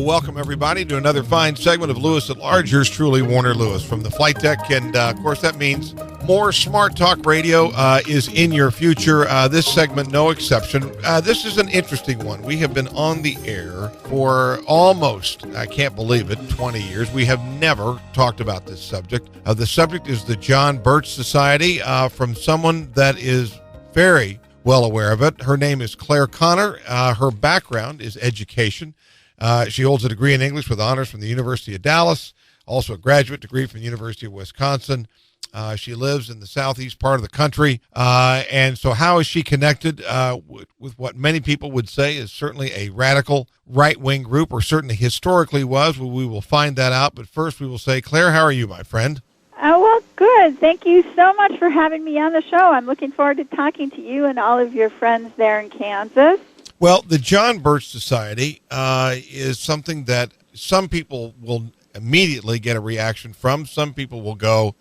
Well, welcome everybody to another fine segment of Lewis at Large. Yours truly, Warner Lewis from the flight deck. And of course, that means more smart talk radio is in your future. This segment, no exception. This is an interesting one. We have been on the air for almost, I can't believe it, 20 years. We have never talked about this subject. The subject is the John Birch Society from someone that is very well aware of it. Her name is Claire Connor. Her background is education. She holds a degree in English with honors from the University of Dallas, also a graduate degree from the University of Wisconsin. She lives in the southeast part of the country. And so how is she connected with what many people would say is certainly a radical right-wing group, or certainly historically was? Well, we will find that out. But first we will say, Claire, how are you, my friend? Oh, well, good. Thank you so much for having me on the show. I'm looking forward to talking to you and all of your friends there in Kansas. Well, the John Birch Society is something that some people will immediately get a reaction from. Some people will go,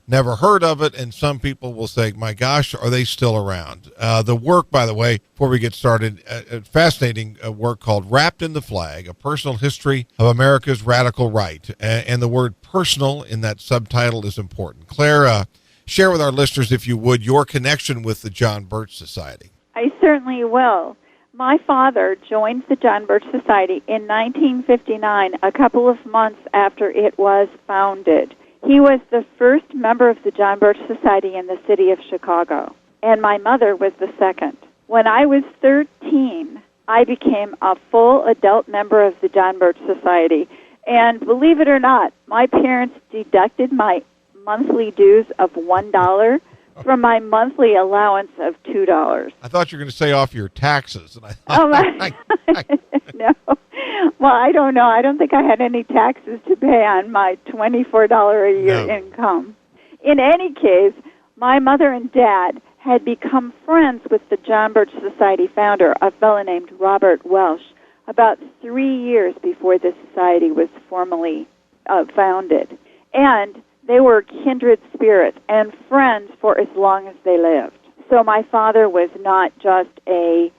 never heard of it, and some people will say, my gosh, are they still around? The work, by the way, before we get started, a fascinating work called Wrapped in the Flag, A Personal History of America's Radical Right. And the word personal in that subtitle is important. Claire, share with our listeners, if you would, your connection with the John Birch Society. I certainly will. My father joined the John Birch Society in 1959, a couple of months after it was founded. He was the first member of the John Birch Society in the city of Chicago, and my mother was the second. When I was 13, I became a full adult member of the John Birch Society, and believe it or not, my parents deducted my monthly dues of $1 from my monthly allowance of $2. I thought you were going to say off your taxes. And No. Well, I don't know. I don't think I had any taxes to pay on my $24 a year income. In any case, my mother and dad had become friends with the John Birch Society founder, a fellow named Robert Welsh, about 3 years before the society was formally founded. And they were kindred spirits and friends for as long as they lived. So my father was not just a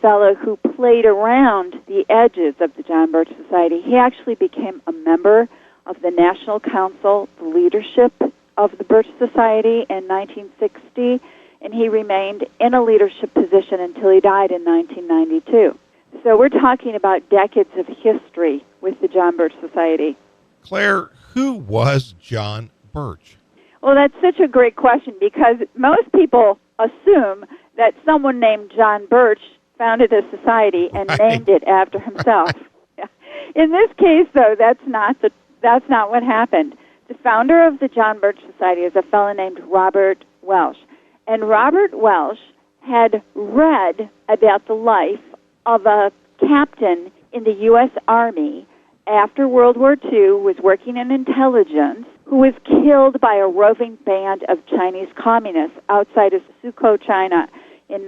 fellow who played around the edges of the John Birch Society. He actually became a member of the National Council, the leadership of the Birch Society in 1960, and he remained in a leadership position until he died in 1992. So we're talking about decades of history with the John Birch Society. Claire, who was John Birch? Well, that's such a great question, because most people assume that someone named John Birch founded a society and named it after himself. In this case, though, that's not what happened. The founder of the John Birch Society is a fellow named Robert Welsh. And Robert Welsh had read about the life of a captain in the U.S. Army after World War II, was working in intelligence, who was killed by a roving band of Chinese communists outside of Suzhou, China in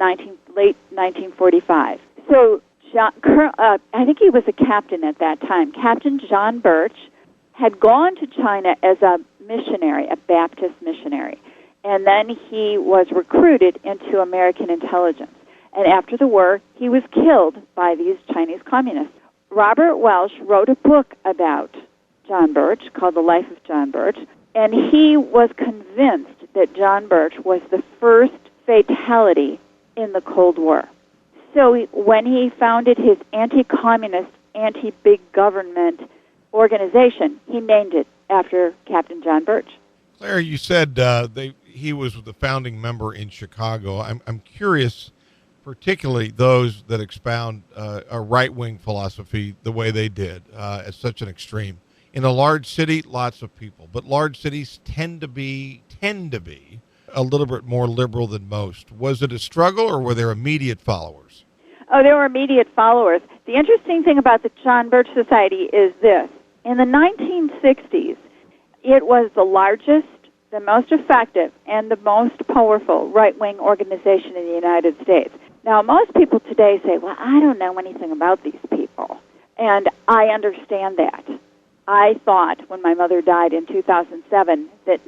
late 1945. So I think he was a captain at that time. Captain John Birch had gone to China as a missionary, a Baptist missionary, and then he was recruited into American intelligence. And after the war, he was killed by these Chinese communists. Robert Welsh wrote a book about John Birch called The Life of John Birch, and he was convinced that John Birch was the first fatality in the Cold War. So when he founded his anti-communist, anti-big government organization, he named it after Captain John Birch. Claire, you said he was the founding member in Chicago. I'm curious, particularly those that expound a right-wing philosophy the way they did at such an extreme. In a large city, lots of people, but large cities tend to be a little bit more liberal than most. Was it a struggle, or were there immediate followers? Oh, there were immediate followers. The interesting thing about the John Birch Society is this. In the 1960s, it was the largest, the most effective, and the most powerful right-wing organization in the United States. Now, most people today say, well, I don't know anything about these people. And I understand that. I thought when my mother died in 2007 that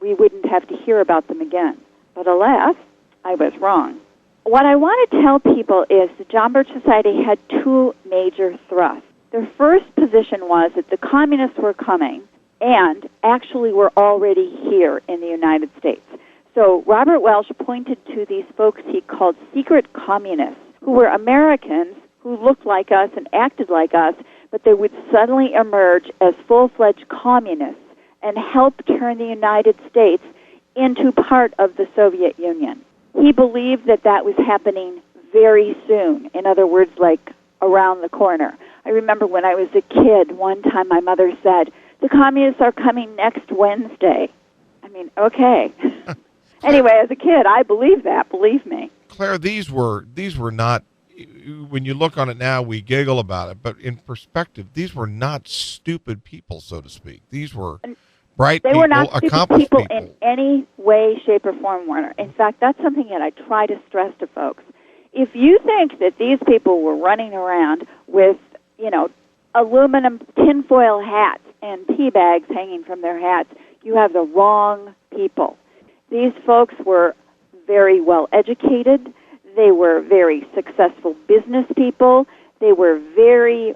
we wouldn't have to hear about them again. But alas, I was wrong. What I want to tell people is the John Birch Society had two major thrusts. Their first position was that the communists were coming and actually were already here in the United States. So Robert Welsh pointed to these folks he called secret communists, who were Americans who looked like us and acted like us, but they would suddenly emerge as full-fledged communists and help turn the United States into part of the Soviet Union. He believed that that was happening very soon. In other words, like around the corner. I remember when I was a kid, one time my mother said, "The communists are coming next Wednesday." I mean, okay. Anyway, as a kid, I believed that, believe me. Claire, these were not, when you look on it now, we giggle about it, but in perspective, these were not stupid people, so to speak. These were bright people, They were not stupid accomplished people in any way, shape, or form, Warner. In fact, that's something that I try to stress to folks. If you think that these people were running around with, aluminum tinfoil hats and tea bags hanging from their hats, you have the wrong people. These folks were very well educated. They were very successful business people. They were very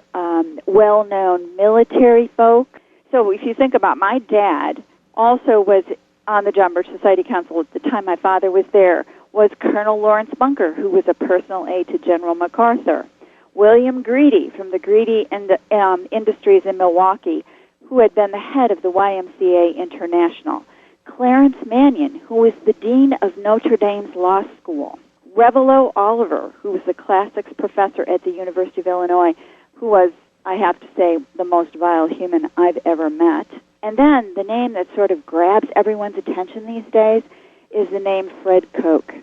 well-known military folk. So if you think about my dad, also was on the John Birch Society Council at the time my father was there, was Colonel Lawrence Bunker, who was a personal aide to General MacArthur. William Greedy from the Greedy Industries in Milwaukee, who had been the head of the YMCA International. Clarence Mannion, who was the dean of Notre Dame's Law School. Revelo Oliver, who was a classics professor at the University of Illinois, who was, I have to say, the most vile human I've ever met. And then the name that sort of grabs everyone's attention these days is the name Fred Koch.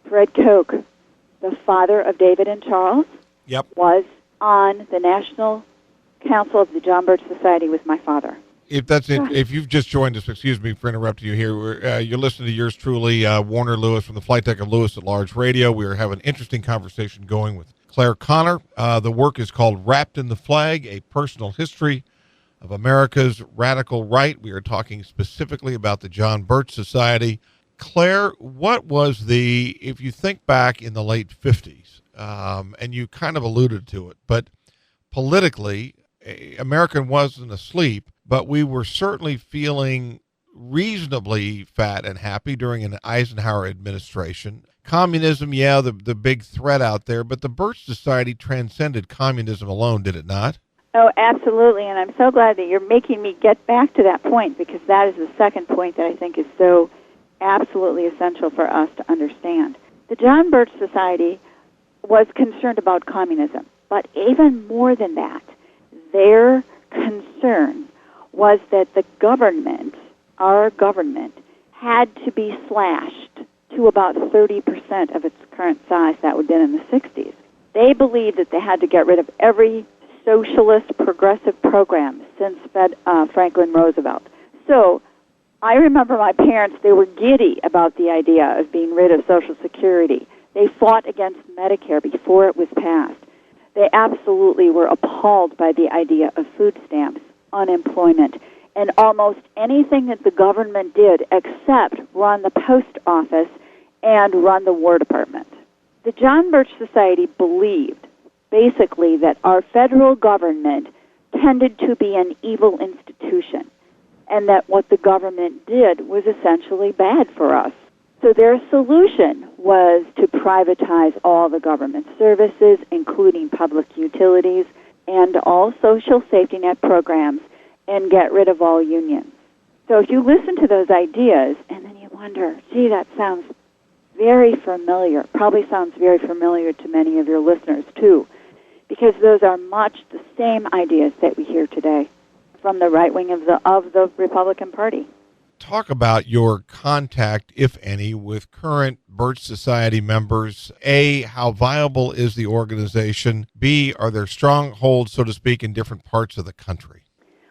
Fred Koch, the father of David and Charles, was on the National Council of the John Birch Society with my father. If you've just joined us, excuse me for interrupting you here. You're listening to yours truly, Warner Lewis from the flight deck of Lewis at Large Radio. We are having an interesting conversation going with Claire Connor. The work is called Wrapped in the Flag, A Personal History of America's Radical Right. We are talking specifically about the John Birch Society. Claire, what was if you think back in the late 50s, and you kind of alluded to it, but politically, America wasn't asleep, but we were certainly feeling reasonably fat and happy during an Eisenhower administration. Communism, the big threat out there, but the Birch Society transcended communism alone, did it not? Oh, absolutely, and I'm so glad that you're making me get back to that point, because that is the second point that I think is so absolutely essential for us to understand. The John Birch Society was concerned about communism, but even more than that, their concern was that the government, our government, had to be slashed to about 30% of its current size. That would have been in the 60s. They believed that they had to get rid of every socialist progressive program since Franklin Roosevelt. So I remember my parents, they were giddy about the idea of being rid of Social Security. They fought against Medicare before it was passed. They absolutely were appalled by the idea of food stamps, unemployment, and almost anything that the government did except run the post office and run the War Department. The John Birch Society believed, basically, that our federal government tended to be an evil institution, and that what the government did was essentially bad for us. So their solution was to privatize all the government services, including public utilities, and all social safety net programs, and get rid of all unions. So if you listen to those ideas, and then you wonder, gee, that sounds very familiar, probably sounds very familiar to many of your listeners, too, because those are much the same ideas that we hear today from the right wing of the Republican Party. Talk about your contact, if any, with current Birch Society members. A, how viable is the organization? B, are there strongholds, so to speak, in different parts of the country?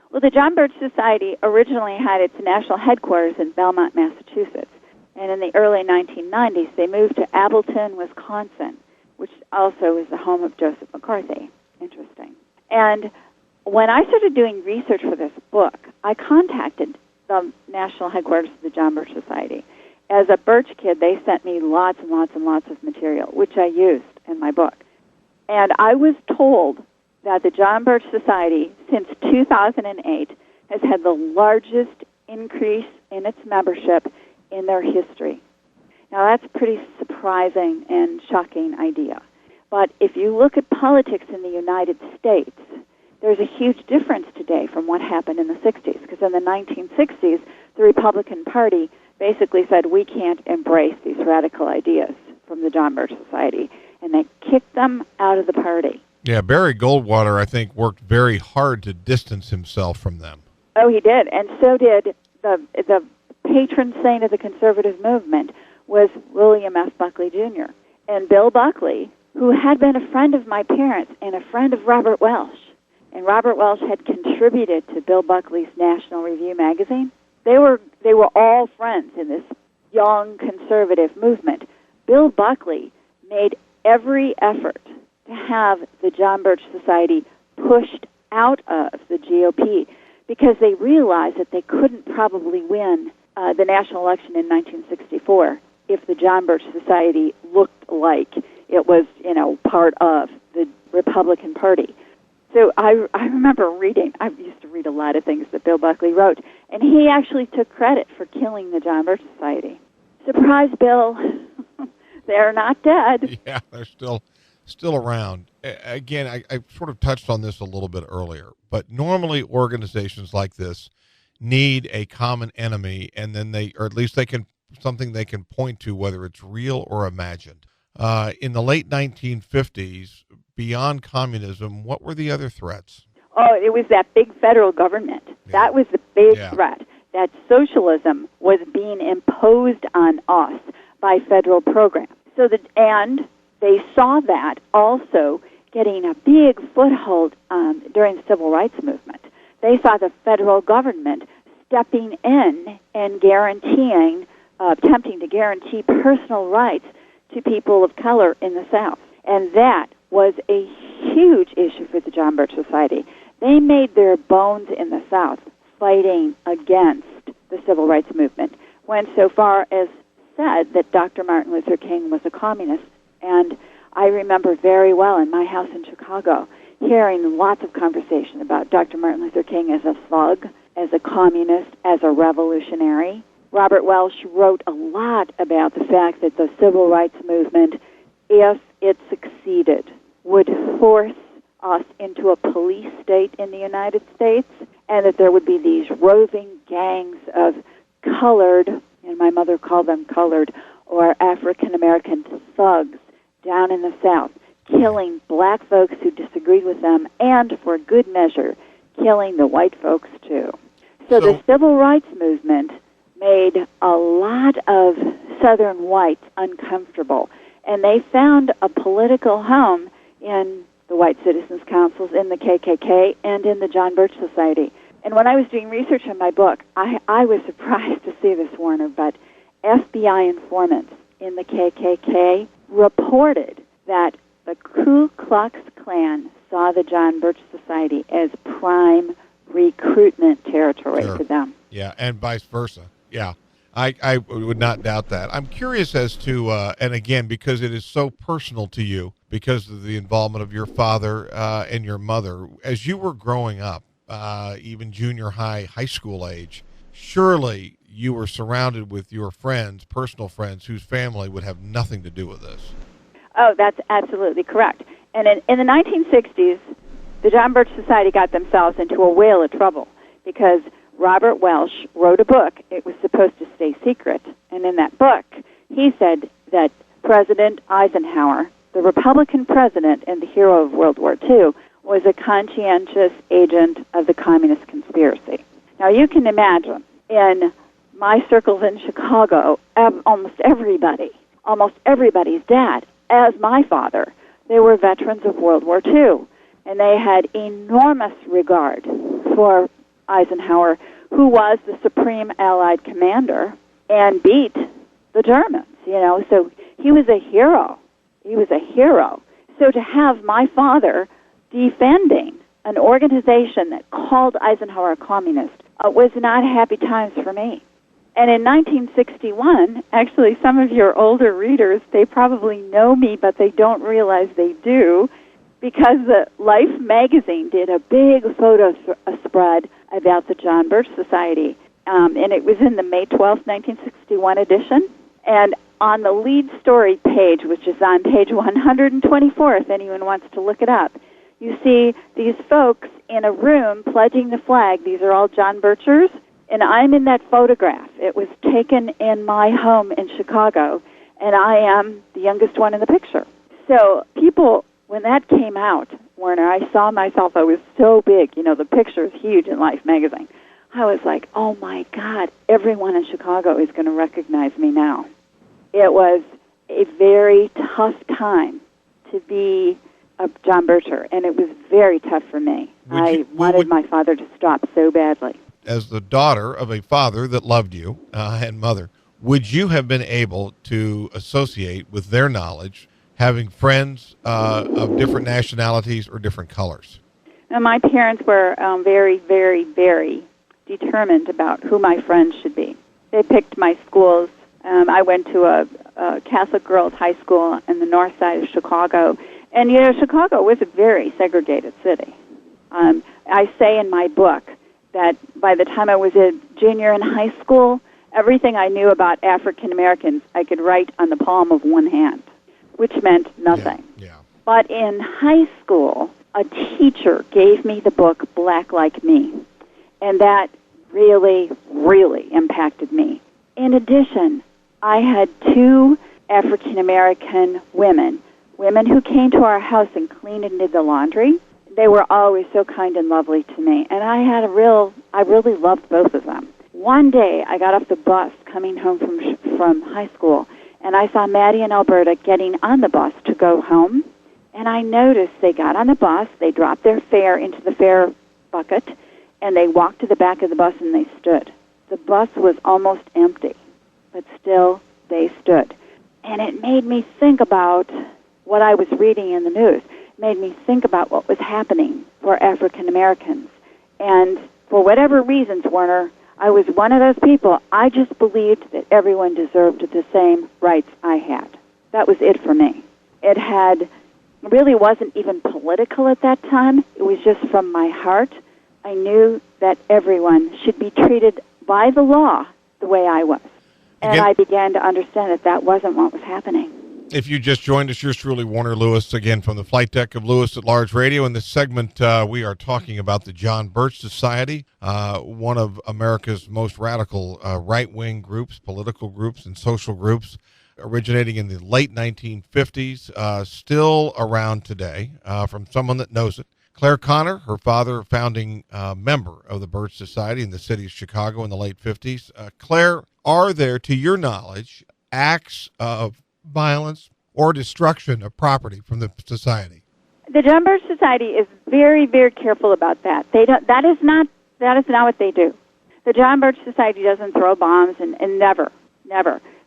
Well, the John Birch Society originally had its national headquarters in Belmont, Massachusetts. And in the early 1990s, they moved to Appleton, Wisconsin, which also is the home of Joseph McCarthy. Interesting. And when I started doing research for this book, I contacted the national headquarters of the John Birch Society. As a Birch kid, they sent me lots and lots and lots of material, which I used in my book. And I was told that the John Birch Society, since 2008, has had the largest increase in its membership in their history. Now, that's a pretty surprising and shocking idea. But if you look at politics in the United States, there's a huge difference today from what happened in the 60s, because in the 1960s, the Republican Party basically said, we can't embrace these radical ideas from the John Birch Society, and they kicked them out of the party. Yeah, Barry Goldwater, I think, worked very hard to distance himself from them. Oh, he did, and so did the patron saint of the conservative movement was William F. Buckley, Jr. And Bill Buckley, who had been a friend of my parents and a friend of Robert Welsh, and Robert Welsh had contributed to Bill Buckley's National Review magazine. They were all friends in this young conservative movement. Bill Buckley made every effort to have the John Birch Society pushed out of the GOP because they realized that they couldn't probably win the national election in 1964 if the John Birch Society looked like it was, part of the Republican Party. So I remember reading, I used to read a lot of things that Bill Buckley wrote, and he actually took credit for killing the John Birch Society. Surprise, Bill. They're not dead. Yeah, they're still around. Again, I sort of touched on this a little bit earlier, but normally organizations like this need a common enemy, and then or at least something they can point to, whether it's real or imagined. In the late 1950s, beyond communism, what were the other threats? Oh, it was that big federal government. Yeah. That was the big threat, that socialism was being imposed on us by federal programs. And they saw that also getting a big foothold during the Civil Rights Movement. They saw the federal government stepping in and attempting to guarantee personal rights to people of color in the South. And that was a huge issue for the John Birch Society. They made their bones in the South fighting against the Civil Rights Movement, went so far as said that Dr. Martin Luther King was a communist. And I remember very well in my house in Chicago hearing lots of conversation about Dr. Martin Luther King as a thug, as a communist, as a revolutionary. Robert Welsh wrote a lot about the fact that the Civil Rights Movement, if it succeeded, would force us into a police state in the United States, and that there would be these roving gangs of colored, and my mother called them colored, or African-American thugs down in the South, killing black folks who disagreed with them, and for good measure, killing the white folks too. So the Civil Rights Movement made a lot of Southern whites uncomfortable, and they found a political home in the White Citizens Councils, in the KKK, and in the John Birch Society. And when I was doing research on my book, I was surprised to see this, Warner, but FBI informants in the KKK reported that the Ku Klux Klan saw the John Birch Society as prime recruitment territory for them. Yeah, and vice versa. Yeah, I would not doubt that. I'm curious as to, and again, because it is so personal to you, because of the involvement of your father and your mother, as you were growing up, even junior high school age, surely you were surrounded with your friends, personal friends, whose family would have nothing to do with this. Oh, that's absolutely correct. And in the 1960s, the John Birch Society got themselves into a whale of trouble because Robert Welsh wrote a book. It was supposed to stay secret. And in that book, he said that President Eisenhower, the Republican president and the hero of World War II, was a conscientious agent of the communist conspiracy. Now, you can imagine, in my circles in Chicago, almost everybody's dad, as my father, they were veterans of World War II, and they had enormous regard for Eisenhower, who was the supreme Allied commander and beat the Germans, so he was a hero. He was a hero. So to have my father defending an organization that called Eisenhower a communist was not happy times for me. And in 1961, actually, some of your older readers, they probably know me, but they don't realize they do. because the Life magazine did a big photo spread about the John Birch Society, and it was in the May 12th, 1961 edition. And on the lead story page, which is on page 124, if anyone wants to look it up, you see these folks in a room pledging the flag. These are all John Birchers, and I'm in that photograph. It was taken in my home in Chicago, and I am the youngest one in the picture. So people, when that came out, Werner, I saw myself. I was so big. You know, the picture is huge in Life magazine. I was like, oh, my God, everyone in Chicago is going to recognize me now. It was a very tough time to be a John Bircher, and it was very tough for me. I wanted my father to stop so badly. As the daughter of a father that loved you and mother, would you have been able to associate with their knowledge having friends of different nationalities or different colors? Now, my parents were very, very, very determined about who my friends should be. They picked my schools. I went to a Catholic girls' high school in the north side of Chicago. And, you know, Chicago was a very segregated city. I say in my book that by the time I was a junior in high school, everything I knew about African Americans I could write on the palm of one hand, which meant nothing. Yeah. But in high school, a teacher gave me the book Black Like Me, and that really, really impacted me. In addition, I had two African American women who came to our house and cleaned and did the laundry. They were always so kind and lovely to me, and I really loved both of them. One day, I got off the bus coming home from high school, and I saw Maddie and Alberta getting on the bus to go home, and I noticed they got on the bus, they dropped their fare into the fare bucket, and they walked to the back of the bus and they stood. The bus was almost empty, but still they stood. And it made me think about what I was reading in the news. It made me think about what was happening for African Americans. And for whatever reasons, Werner, I was one of those people. I just believed that everyone deserved the same rights I had. That was it for me. It really wasn't even political at that time. It was just from my heart. I knew that everyone should be treated by the law the way I was. And I began to understand that that wasn't what was happening. If you just joined us, yours truly, Warner Lewis, again from the flight deck of Lewis at Large Radio. In this segment, we are talking about the John Birch Society, one of America's most radical right-wing groups, political groups, and social groups, originating in the late 1950s, still around today, from someone that knows it. Claire Connor, her father, founding member of the Birch Society in the city of Chicago in the late 50s. Claire, are there, to your knowledge, acts of violence or destruction of property from the society? The John Birch Society is very, very careful about that. That is not what they do. The John Birch Society doesn't throw bombs and never.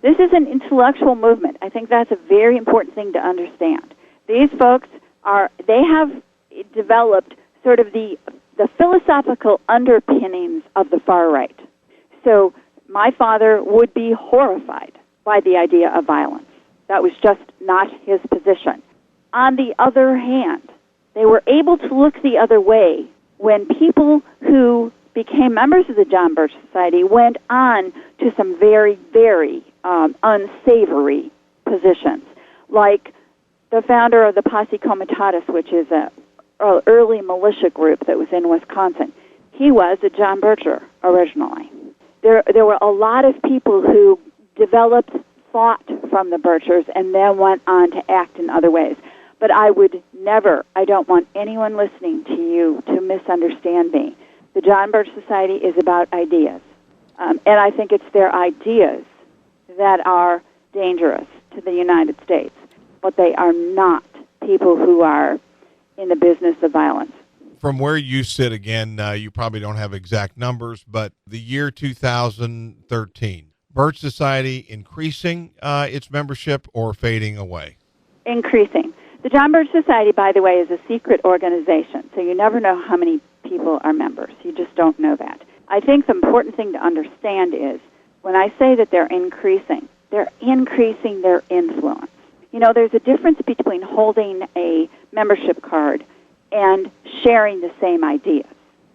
This is an intellectual movement. I think that's a very important thing to understand. These folks they have developed sort of the philosophical underpinnings of the far right. So my father would be horrified by the idea of violence. That was just not his position. On the other hand, they were able to look the other way when people who became members of the John Birch Society went on to some very, very unsavory positions, like the founder of the Posse Comitatus, which is an early militia group that was in Wisconsin. He was a John Bircher originally. There were a lot of people who developed thought from the Birchers and then went on to act in other ways. But I don't want anyone listening to you to misunderstand me. The John Birch Society is about ideas. And I think it's their ideas that are dangerous to the United States. But they are not people who are in the business of violence. From where you sit, again, you probably don't have exact numbers, but the year 2013, Birch Society increasing its membership or fading away? Increasing. The John Birch Society, by the way, is a secret organization, so you never know how many people are members. You just don't know that. I think the important thing to understand is when I say that they're increasing their influence. You know, there's a difference between holding a membership card and sharing the same ideas.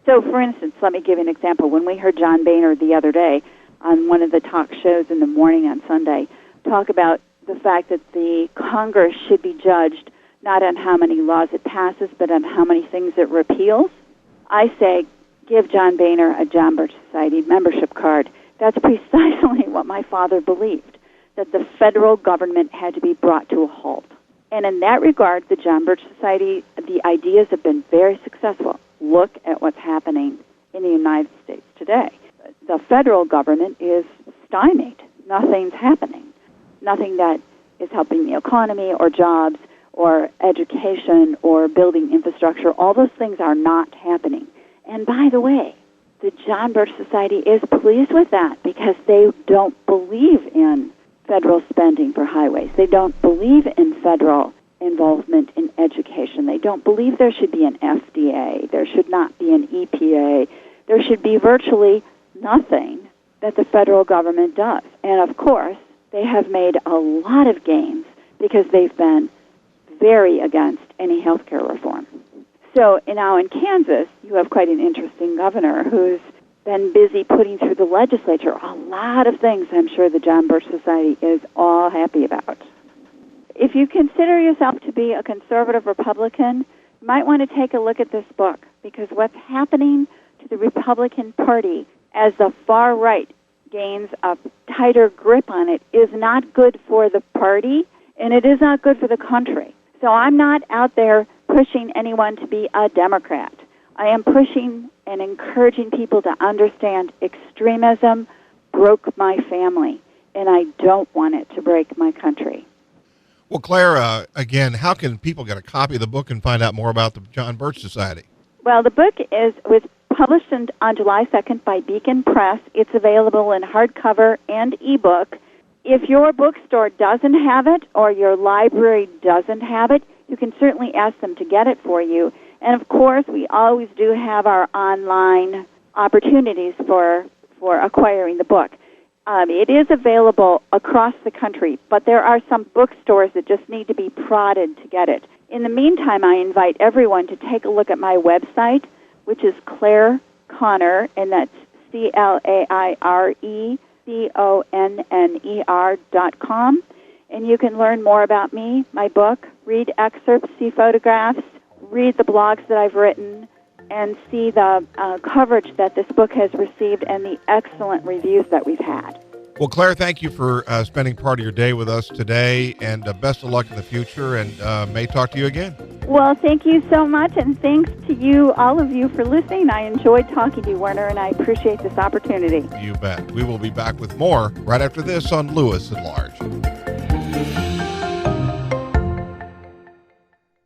So, for instance, let me give you an example. When we heard John Boehner the other day on one of the talk shows in the morning on Sunday talk about the fact that the Congress should be judged not on how many laws it passes, but on how many things it repeals, I say give John Boehner a John Birch Society membership card. That's precisely what my father believed, that the federal government had to be brought to a halt. And in that regard, the John Birch Society, the ideas have been very successful. Look at what's happening in the United States today. The federal government is stymied. Nothing's happening. Nothing that is helping the economy or jobs or education or building infrastructure. All those things are not happening. And by the way, the John Birch Society is pleased with that because they don't believe in federal spending for highways. They don't believe in federal involvement in education. They don't believe there should be an FDA. There should not be an EPA. There should be virtually nothing that the federal government does. And of course, they have made a lot of gains because they've been very against any health care reform. So now in Kansas, you have quite an interesting governor who's been busy putting through the legislature a lot of things I'm sure the John Birch Society is all happy about. If you consider yourself to be a conservative Republican, you might want to take a look at this book, because what's happening to the Republican Party as the far right gains a tighter grip on it is not good for the party, and it is not good for the country. So I'm not out there pushing anyone to be a Democrat. I am pushing and encouraging people to understand extremism broke my family, and I don't want it to break my country. Well, Claire, again, how can people get a copy of the book and find out more about the John Birch Society? Well, the book was published on July 2nd by Beacon Press. It's available in hardcover and ebook. If your bookstore doesn't have it or your library doesn't have it, you can certainly ask them to get it for you. And, of course, we always do have our online opportunities for acquiring the book. It is available across the country, but there are some bookstores that just need to be prodded to get it. In the meantime, I invite everyone to take a look at my website, which is Claire Conner, and that's ClaireConner.com. And you can learn more about me, my book, read excerpts, see photographs, read the blogs that I've written, and see the coverage that this book has received and the excellent reviews that we've had. Well, Claire, thank you for spending part of your day with us today, and best of luck in the future, and may talk to you again. Well, thank you so much, and thanks to you, all of you, for listening. I enjoyed talking to you, Werner, and I appreciate this opportunity. You bet. We will be back with more right after this on Lewis at Large.